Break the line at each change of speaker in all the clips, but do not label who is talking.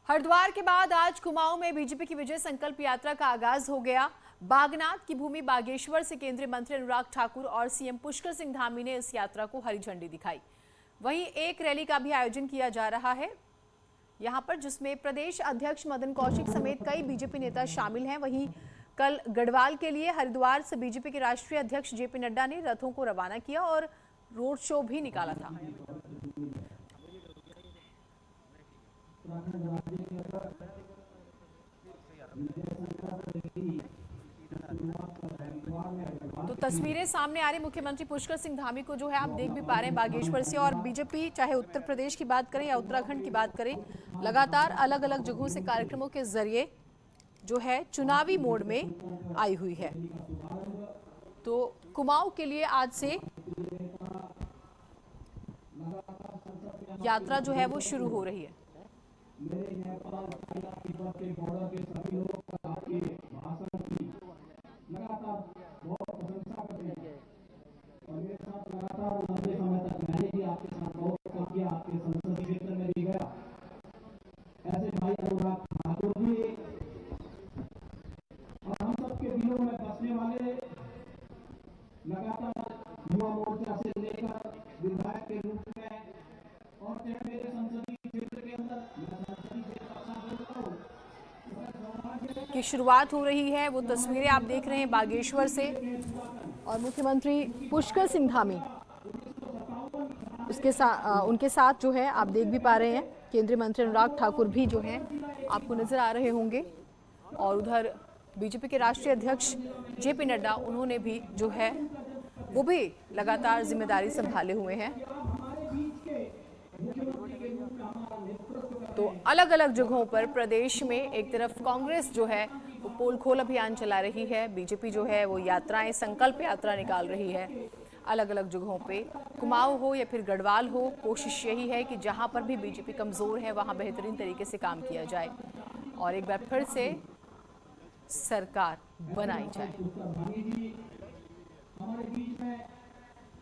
हरिद्वार के बाद आज कुमाऊं में बीजेपी की विजय संकल्प यात्रा का आगाज हो गया। बागनाथ की भूमि बागेश्वर से केंद्रीय मंत्री अनुराग ठाकुर और सीएम पुष्कर सिंह धामी ने इस यात्रा को हरी झंडी दिखाई। वहीं एक रैली का भी आयोजन किया जा रहा है यहां पर, जिसमें प्रदेश अध्यक्ष मदन कौशिक समेत कई बीजेपी नेता शामिल हैं। वहीं कल गढ़वाल के लिए हरिद्वार से बीजेपी के राष्ट्रीय अध्यक्ष जेपी नड्डा ने रथों को रवाना किया और रोड शो भी निकाला था। तो तस्वीरें सामने आ रही, मुख्यमंत्री पुष्कर सिंह धामी को जो है आप देख भी पा रहे हैं बागेश्वर से। और बीजेपी चाहे उत्तर प्रदेश की बात करें या उत्तराखंड की बात करें, लगातार अलग अलग जगहों से कार्यक्रमों के जरिए जो है चुनावी मोड में आई हुई है। तो कुमाऊं के लिए आज से यात्रा जो है वो शुरू हो रही है।
आपके संसदीय क्षेत्र में भी गया, ऐसे भाई अनुराग ठाकुर भी और हम सबके दिलों में बसने वाले, लगातार युवा मोर्चा से लेकर विधायक के रूप में और मेरे संसदीय क्षेत्र के अंदर
की शुरुआत हो रही है। वो तस्वीरें आप देख रहे हैं बागेश्वर से, और मुख्यमंत्री पुष्कर सिंह धामी उनके साथ जो है आप देख भी पा रहे हैं। केंद्रीय मंत्री अनुराग ठाकुर भी जो है आपको नजर आ रहे होंगे, और उधर बीजेपी के राष्ट्रीय अध्यक्ष जेपी नड्डा, उन्होंने भी जो है वो भी लगातार जिम्मेदारी संभाले हुए हैं। तो अलग अलग जगहों पर प्रदेश में एक तरफ कांग्रेस जो है वो पोल खोल अभियान चला रही है, बीजेपी जो है वो यात्राएं, संकल्प यात्रा निकाल रही है अलग अलग जगहों पे। कुमाऊं हो या फिर गढ़वाल हो, कोशिश यही है कि जहां पर भी बीजेपी कमजोर है वहां बेहतरीन तरीके से काम किया जाए और एक बार फिर से सरकार बनाई जाए।
हमारे बीच में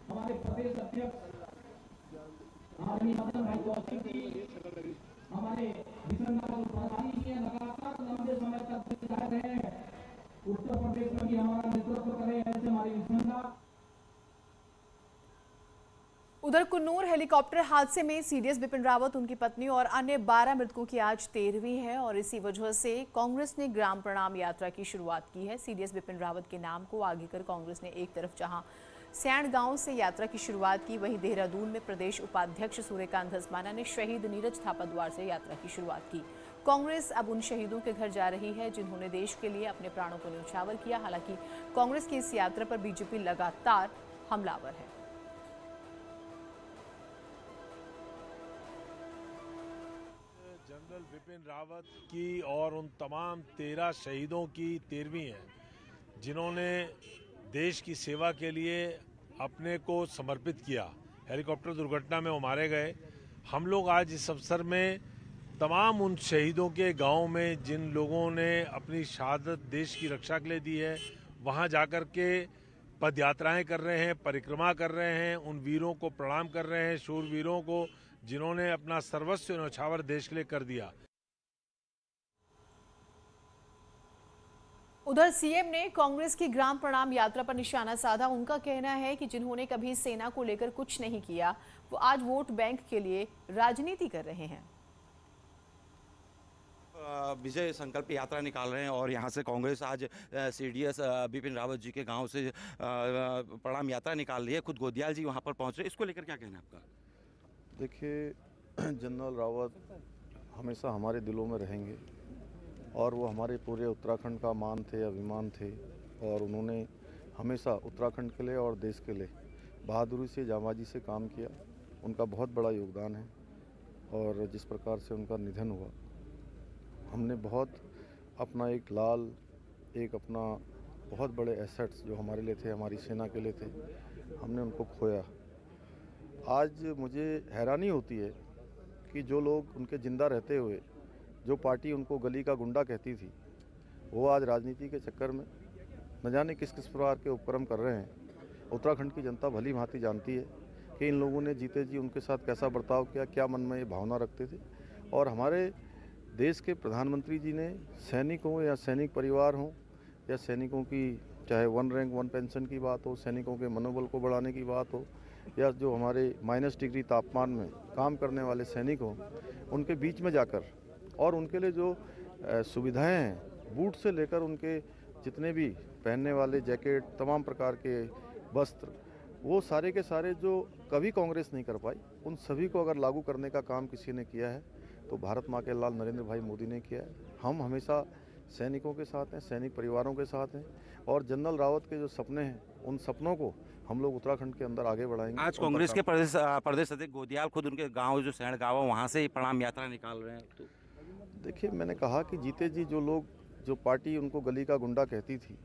हमारे प्रदेश अध्यक्ष आदरणीय मदन भाई कौशिक जी, हमारे विधानसभा प्रभारी जी लगातार लंबे समय तक विधायक रहे हैं। उत्तर प्रदेश में भी हमारा नेतृत्व करे, ऐसे हमारी विधानसभा।
उधर कुन्नूर हेलीकॉप्टर हादसे में सीडीएस बिपिन रावत, उनकी पत्नी और अन्य 12 मृतकों की आज 13वीं है और इसी वजह से कांग्रेस ने ग्राम प्रणाम यात्रा की शुरुआत की है। सीडीएस बिपिन रावत के नाम को आगे कर कांग्रेस ने एक तरफ जहां सैंड गांव से यात्रा की शुरुआत की, वहीं देहरादून में प्रदेश उपाध्यक्ष सूर्यकांत धस्माना ने शहीद नीरज थापा द्वार से यात्रा की शुरुआत की। कांग्रेस अब उन शहीदों के घर जा रही है जिन्होंने देश के लिए अपने प्राणों को न्यौछावर किया। हालांकि कांग्रेस की इस यात्रा पर बीजेपी लगातार हमलावर है।
जनरल बिपिन रावत की और उन तमाम 13 शहीदों की 13वीं है, जिन्होंने देश की सेवा के लिए अपने को समर्पित किया। हेलीकॉप्टर दुर्घटना में वो मारे गए। हम लोग आज इस अवसर में तमाम उन शहीदों के गांव में जिन लोगों ने अपनी शहादत देश की रक्षा के लिए दी है, वहां जाकर के पद यात्राएं कर रहे हैं, परिक्रमा कर रहे हैं, उन वीरों को प्रणाम कर रहे हैं, शूरवीरों को जिन्होंने अपना सर्वस्व न्यौछावर देश के लिए कर दिया।
उधर सीएम ने कांग्रेस की ग्राम प्रणाम यात्रा पर निशाना साधा। उनका कहना है कि जिन्होंने कभी सेना को लेकर कुछ नहीं किया, वो आज वोट बैंक के लिए राजनीति कर रहे हैं।
विजय संकल्प यात्रा निकाल रहे हैं और यहाँ से कांग्रेस आज सीडीएस बिपिन रावत जी के गांव से प्रणाम यात्रा निकाल रही है। खुद गोदियाल जी वहाँ पर पहुँच रहे, इसको लेकर क्या कहना है आपका?
देखिए, जनरल रावत हमेशा हमारे दिलों में रहेंगे और वो हमारे पूरे उत्तराखंड का मान थे, अभिमान थे, और उन्होंने हमेशा उत्तराखंड के लिए और देश के लिए बहादुरी से, जांबाजी से काम किया। उनका बहुत बड़ा योगदान है और जिस प्रकार से उनका निधन हुआ, हमने बहुत अपना एक लाल, एक अपना बहुत बड़े एसेट्स जो हमारे लिए थे, हमारी सेना के लिए थे, हमने उनको खोया। आज मुझे हैरानी होती है कि जो लोग उनके ज़िंदा रहते हुए, जो पार्टी उनको गली का गुंडा कहती थी, वो आज राजनीति के चक्कर में न जाने किस किस प्रकार के उपक्रम कर रहे हैं। उत्तराखंड की जनता भली भांति जानती है कि इन लोगों ने जीते जी उनके साथ कैसा बर्ताव किया, क्या मन में ये भावना रखते थे। और हमारे देश के प्रधानमंत्री जी ने सैनिकों या सैनिक परिवार हों या सैनिकों की चाहे 1 रैंक 1 पेंशन की बात हो, सैनिकों के मनोबल को बढ़ाने की बात हो, या जो हमारे -डिग्री तापमान में काम करने वाले सैनिक हों, उनके बीच में जाकर और उनके लिए जो सुविधाएं हैं, बूट से लेकर उनके जितने भी पहनने वाले जैकेट, तमाम प्रकार के वस्त्र, वो सारे के सारे जो कभी कांग्रेस नहीं कर पाई, उन सभी को अगर लागू करने का काम किसी ने किया है तो भारत माँ के लाल नरेंद्र भाई मोदी ने किया है। हम हमेशा सैनिकों के साथ हैं, सैनिक परिवारों के साथ हैं, और जनरल रावत के जो सपने हैं, उन सपनों को हम लोग उत्तराखंड के अंदर आगे बढ़ाएंगे।
आज कांग्रेस के प्रदेश अध्यक्ष गोदियाल खुद उनके गांव जो सैंड गांव है वहाँ से ही प्रणाम यात्रा निकाल रहे हैं। तो
देखिए, मैंने कहा कि जीते जी जो लोग, जो पार्टी उनको गली का गुंडा कहती थी,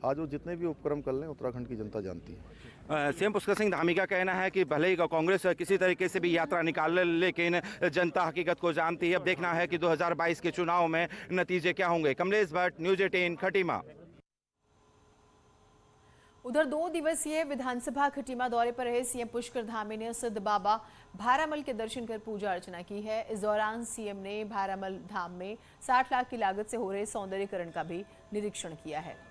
आज वो जितने भी उपक्रम कर लें, उत्तराखंड की जनता जानती है।
सीएम पुष्कर सिंह धामी का कहना है कि भले ही कांग्रेस किसी तरीके से भी यात्रा निकाल ले, लेकिन जनता हकीकत को जानती है। अब देखना है कि 2022 के चुनाव में नतीजे क्या होंगे। कमलेश भट्ट, न्यूज़ 18 खटीमा।
उधर 2 दिवसीय विधानसभा खटीमा दौरे पर रहे सीएम पुष्कर धामी ने सिद्ध बाबा भारामल के दर्शन कर पूजा अर्चना की है। इस दौरान सीएम ने भारामल धाम में 60 लाख की लागत से हो रहे सौंदर्यीकरण का भी निरीक्षण किया है।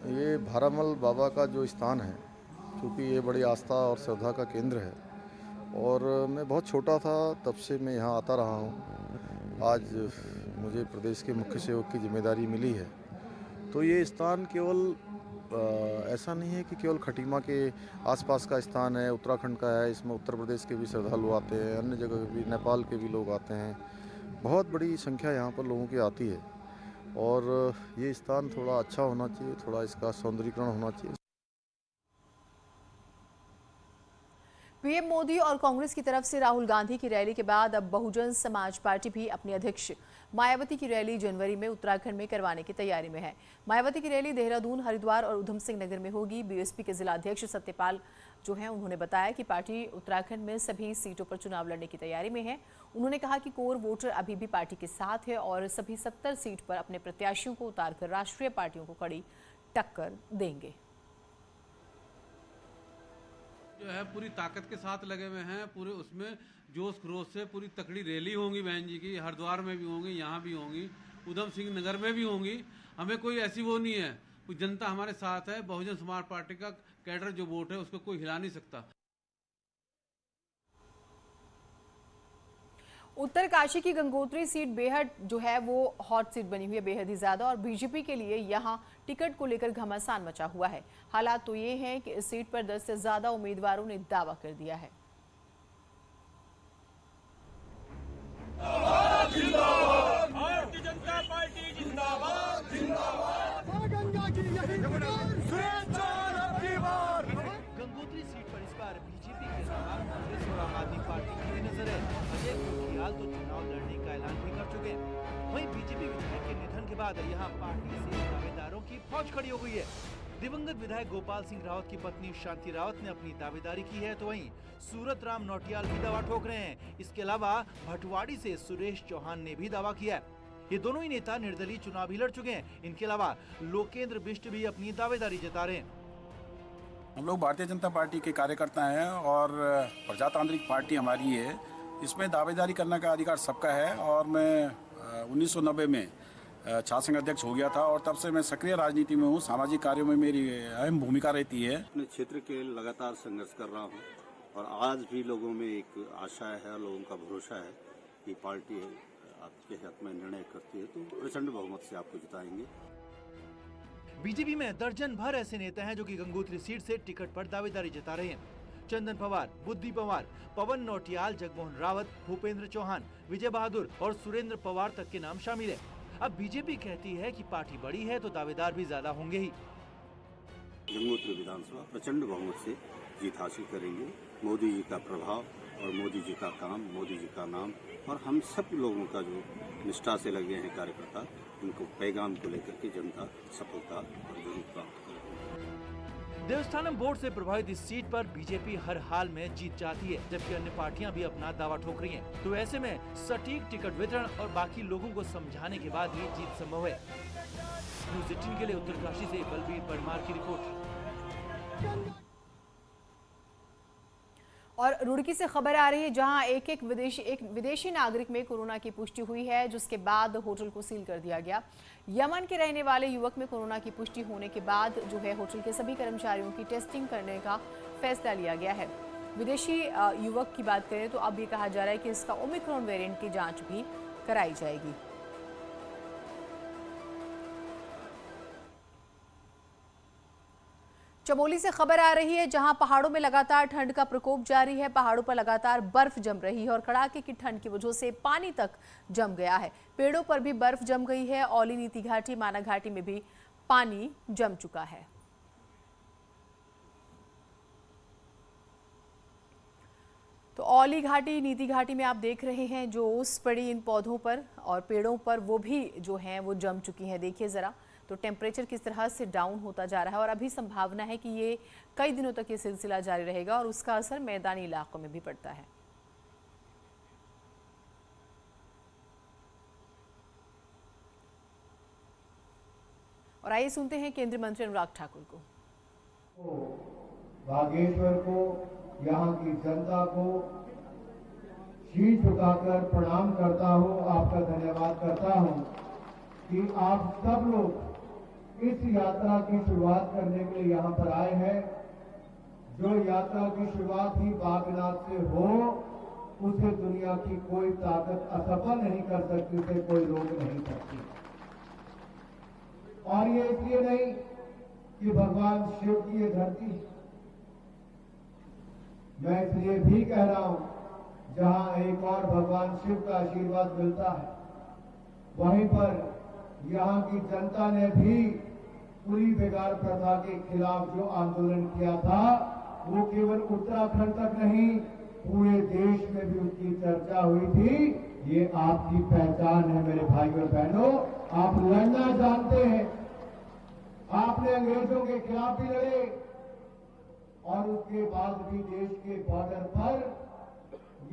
ये भारामल बाबा का जो स्थान है, क्योंकि ये बड़ी आस्था और श्रद्धा का केंद्र है, और मैं बहुत छोटा था तब से मैं यहाँ आता रहा हूँ। आज मुझे प्रदेश के मुख्य सेवक की जिम्मेदारी मिली है, तो ये स्थान केवल ऐसा नहीं है कि केवल खटीमा के आसपास का स्थान है, उत्तराखंड का है। इसमें उत्तर प्रदेश के भी श्रद्धालु आते हैं, अन्य जगह के भी, नेपाल के भी लोग आते हैं। बहुत बड़ी संख्या यहाँ पर लोगों की आती है, और ये स्थान थोड़ा अच्छा होना चाहिए, थोड़ा इसका सौंदर्यीकरण होना चाहिए।
पीएम मोदी और कांग्रेस की तरफ से राहुल गांधी की रैली के बाद अब बहुजन समाज पार्टी भी अपनी अध्यक्ष मायावती की रैली जनवरी में उत्तराखंड में करवाने की तैयारी में है। मायावती की रैली देहरादून, हरिद्वार और उधम सिंह नगर में होगी। बीएसपी के जिला अध्यक्ष सत्यपाल जो हैं, उन्होंने बताया कि पार्टी उत्तराखंड में सभी सीटों पर चुनाव लड़ने की तैयारी में है। उन्होंने कहा कि कोर वोटर अभी भी पार्टी के साथ है और सभी 70 सीट पर अपने प्रत्याशियों को उतारकर राष्ट्रीय पार्टियों को कड़ी टक्कर देंगे।
जो है पूरी ताकत के साथ लगे हुए हैं, पूरे उसमें जोश खरोश से पूरी तकड़ी रैली होंगी बहन जी की। हरिद्वार में भी होंगी, यहाँ भी होंगी, उधम सिंह नगर में भी होंगी। हमें कोई ऐसी वो नहीं है, कोई जनता हमारे साथ है। बहुजन समाज पार्टी का कैडर जो वोट है उसको कोई हिला नहीं सकता।
उत्तरकाशी की गंगोत्री सीट बेहद जो है वो हॉट सीट बनी हुई है, बेहद ही ज्यादा, और बीजेपी के लिए यहां टिकट को लेकर घमासान मचा हुआ है। हालात तो ये हैं कि इस सीट पर 10 से ज्यादा उम्मीदवारों ने दावा कर दिया है।
भारतीय जनता पार्टी जिंदाबाद जिंदाबाद।
गंगोत्री सीट पर इस बार बीजेपी के अलावा कांग्रेस और आम आदमी पार्टी की भी नजर है। अजय कोठियाल तो चुनाव लड़ने का ऐलान भी कर चुके हैं। वहीं बीजेपी विधायक के निधन के बाद यहाँ पार्टी से दावेदारों की फौज खड़ी हो गई है। दिवंगत विधायक गोपाल सिंह रावत की पत्नी शांति रावत ने अपनी दावेदारी की है, तो वहीं सूरत राम नौटियाल भी दावा ठोक रहे हैं। इसके अलावा भटवाड़ी से सुरेश चौहान ने भी दावा किया है। ये दोनों ही नेता निर्दलीय चुनाव भी लड़ चुके हैं। इनके अलावा लोकेंद्र बिष्ट भी अपनी दावेदारी जता रहे हैं।
हम लोग भारतीय जनता पार्टी के कार्यकर्ता हैं और प्रजातांत्रिक पार्टी हमारी है। इसमें दावेदारी करने का अधिकार सबका है, और मैं 1990 में छात्र संघ अध्यक्ष हो गया था, और तब से मैं सक्रिय राजनीति में हूँ। सामाजिक कार्यों में मेरी अहम भूमिका रहती है।
अपने क्षेत्र के लगातार संघर्ष कर रहा हूँ, और आज भी लोगों में एक आशा है, लोगों का भरोसा है कि पार्टी आपके हित में निर्णय करती है, तो प्रचंड बहुमत से आपको जिताएंगे।
बीजेपी में दर्जन भर ऐसे नेता हैं जो कि गंगोत्री सीट से टिकट पर दावेदारी जता रहे हैं। चंदन पवार, बुद्धि पवार, पवन नौटियाल, जगमोहन रावत, भूपेंद्र चौहान, विजय बहादुर और सुरेंद्र पवार तक के नाम शामिल है। अब बीजेपी कहती है कि पार्टी बड़ी है तो दावेदार भी ज्यादा होंगे ही।
गंगोत्री विधानसभा प्रचंड बहुमत से जीत हासिल करेंगे। मोदी जी का प्रभाव और मोदी जी का काम, मोदी जी का नाम, और हम सब लोगों का जो निष्ठा से लगे हैं कार्यकर्ता, इनको पैगाम को लेकर के जनता सफलता और जरूर प्राप्त करेगी।
देवस्थानम बोर्ड से प्रभावित इस सीट पर बीजेपी हर हाल में जीत चाहती है, जबकि अन्य पार्टियां भी अपना दावा ठोक रही हैं। तो ऐसे में सटीक टिकट वितरण और बाकी लोगों को समझाने के बाद ही जीत संभव है। न्यूज़ 18 के लिए उत्तरकाशी से बलबीर परमार की रिपोर्ट।
और रुड़की से खबर आ रही है जहां एक विदेशी नागरिक में कोरोना की पुष्टि हुई है, जिसके बाद होटल को सील कर दिया गया। यमन के रहने वाले युवक में कोरोना की पुष्टि होने के बाद जो है होटल के सभी कर्मचारियों की टेस्टिंग करने का फैसला लिया गया है। विदेशी युवक की बात करें तो अब ये कहा जा रहा है कि इसका ओमिक्रॉन वेरिएंट की जांच भी कराई जाएगी। चमोली से खबर आ रही है जहां पहाड़ों में लगातार ठंड का प्रकोप जारी है। पहाड़ों पर लगातार बर्फ जम रही है और कड़ाके की ठंड की वजह से पानी तक जम गया है। पेड़ों पर भी बर्फ जम गई है। औली, नीति घाटी, माना घाटी में भी पानी जम चुका है। तो औली घाटी, नीति घाटी में आप देख रहे हैं जो ओस पड़ी इन पौधों पर और पेड़ों पर, वो भी जो हैं वो जम चुकी हैं। देखिए जरा तो टेम्परेचर किस तरह से डाउन होता जा रहा है और अभी संभावना है कि ये कई दिनों तक ये सिलसिला जारी रहेगा और उसका असर मैदानी इलाकों में भी पड़ता है। और आइए सुनते हैं केंद्रीय मंत्री अनुराग ठाकुर को।
बागेश्वर को, यहाँ की जनता को शीश झुकाकर प्रणाम करता हूँ, आपका धन्यवाद करता हूँ कि आप सब लोग इस यात्रा की शुरुआत करने के लिए यहाँ पर आए हैं। जो यात्रा की शुरुआत ही बागनाथ से हो, उसे दुनिया की कोई ताकत असफल नहीं कर सकती, उसे कोई रोक नहीं सकती। और ये इसलिए नहीं कि भगवान शिव की ये धरती, मैं इसलिए भी कह रहा हूं जहां एक और भगवान शिव का आशीर्वाद मिलता है, वहीं पर यहाँ की जनता ने भी पूरी बेगार प्रथा के खिलाफ जो आंदोलन किया था, वो केवल उत्तराखंड तक नहीं, पूरे देश में भी उसकी चर्चा हुई थी। ये आपकी पहचान है मेरे भाई और बहनों। आप लड़ना जानते हैं, आपने अंग्रेजों के खिलाफ भी लड़े और उसके बाद भी देश के बॉर्डर पर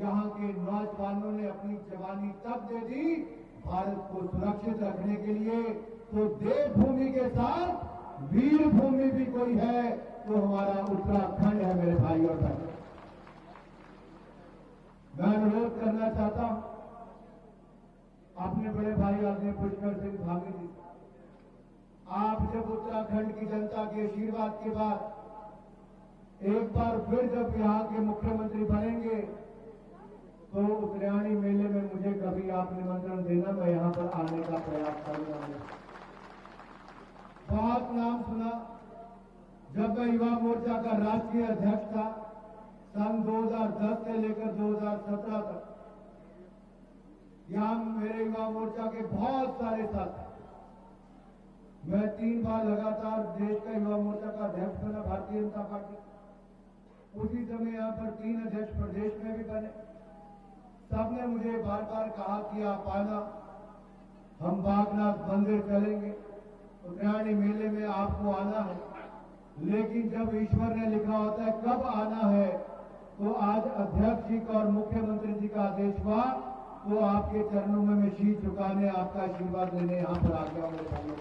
यहाँ के नौजवानों ने अपनी जवानी तब दे दी भारत को सुरक्षित रखने के लिए। तो देवभूमि के साथ वीर भूमि भी कोई है तो हमारा उत्तराखंड है मेरे भाई और बहनों। मैं अनुरोध करना चाहता हूं अपने बड़े भाई आदरणीय पुष्कर सिंह धामी जी, आप जब उत्तराखंड की जनता के आशीर्वाद के बाद एक बार फिर जब यहाँ के मुख्यमंत्री बनेंगे तो उत्तरायणी मेले में मुझे कभी आप निमंत्रण देना, मैं यहाँ पर आने का प्रयास करूंगा। बहुत नाम सुना जब मैं युवा मोर्चा का राष्ट्रीय अध्यक्ष था सन 2010 से लेकर 2017 तक। यहाँ मेरे युवा मोर्चा के बहुत सारे साथी, मैं 3 बार लगातार देश का युवा मोर्चा का अध्यक्ष बना भारतीय जनता पार्टी। उसी समय यहाँ पर 3 अध्यक्ष प्रदेश में भी बने। सबने मुझे बार बार कहा कि आप आना, हम बागनाथ मंदिर चलेंगे, उत्तरायणी मेले में आपको आना है। लेकिन जब ईश्वर ने लिखा होता है कब आना है, तो आज अध्यक्ष जी का और मुख्यमंत्री जी का आदेश हुआ, तो आपके चरणों में मैं शीश झुकाने, आपका आशीर्वाद लेने यहाँ पर आ गया मेरे भाइयों।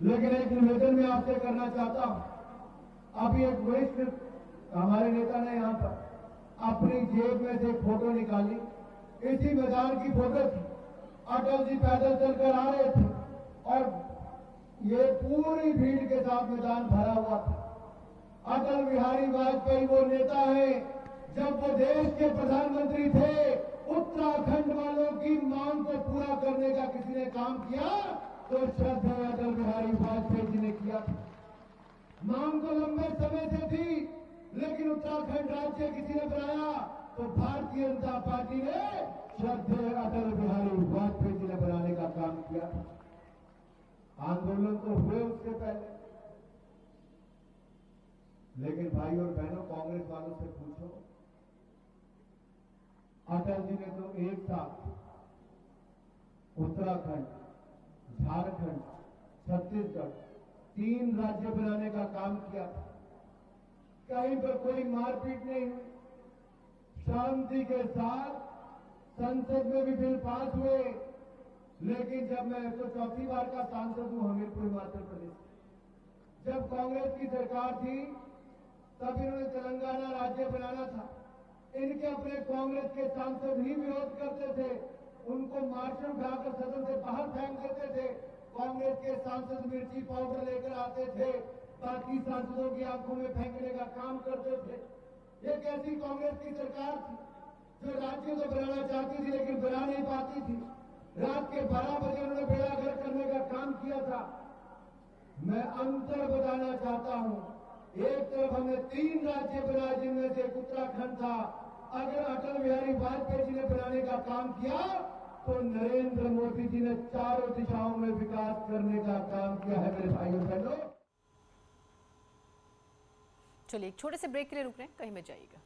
लेकिन एक निवेदन मैं आपसे करना चाहता हूं। अभी एक वरिष्ठ हमारे नेता ने यहाँ पर अपनी जेब में से फोटो निकाली, इसी मैदान की फोटो थी। अटल जी पैदल चलकर आ रहे थे और ये पूरी भीड़ के साथ मैदान भरा हुआ था। अटल बिहारी वाजपेयी वो नेता है, जब वो देश के प्रधानमंत्री थे, उत्तराखंड वालों की मांग को पूरा करने का किसी ने काम किया तो श्रद्धेय अटल बिहारी वाजपेयी जी ने किया था। मांग तो लंबे समय से थी, लेकिन उत्तराखंड राज्य किसी ने बनाया तो भारतीय जनता पार्टी ने श्रद्धेय अटल बिहारी वाजपेयी जी ने बनाने का काम किया। आंदोलन तो हुए उससे पहले, लेकिन भाई और बहनों, कांग्रेस वालों से पूछो, अटल जी ने तो एक साथ उत्तराखंड, झारखंड, छत्तीसगढ़ 3 राज्य बनाने का काम किया था। कहीं पर कोई मारपीट नहीं हुई, शांति के साथ संसद में भी बिल पास हुए। लेकिन जब मैं तो 4थी बार का सांसद हूं हमीरपुर हिमाचल प्रदेश, जब कांग्रेस की सरकार थी तब इन्होंने तेलंगाना राज्य बनाना था। इनके अपने कांग्रेस के सांसद ही विरोध करते थे, उनको मार्शल उठाकर सदन से बाहर फेंक देते थे। कांग्रेस के सांसद मिर्ची पाउडर लेकर आते थे, बाकी सांसदों की आंखों में फेंकने का काम करते थे। ये कैसी कांग्रेस की सरकार थी जो राज्य तो बनाना चाहती थी लेकिन बना नहीं पाती थी। रात के 12 बजे उन्होंने बेड़ा गर्क करने का काम किया था। मैं अंतर बताना चाहता हूं, एक तरफ हमने 3 राज्य बनाए जिनमें से एक उत्तराखंड था। अगर अटल बिहारी वाजपेयी जी ने बनाने का काम किया तो नरेंद्र मोदी जी ने चारों दिशाओं में विकास करने का काम किया है। मेरे भाइयों बहनों,
चलिए एक छोटे से ब्रेक के लिए रुक रहे हैं, कहीं मत जाइएगा।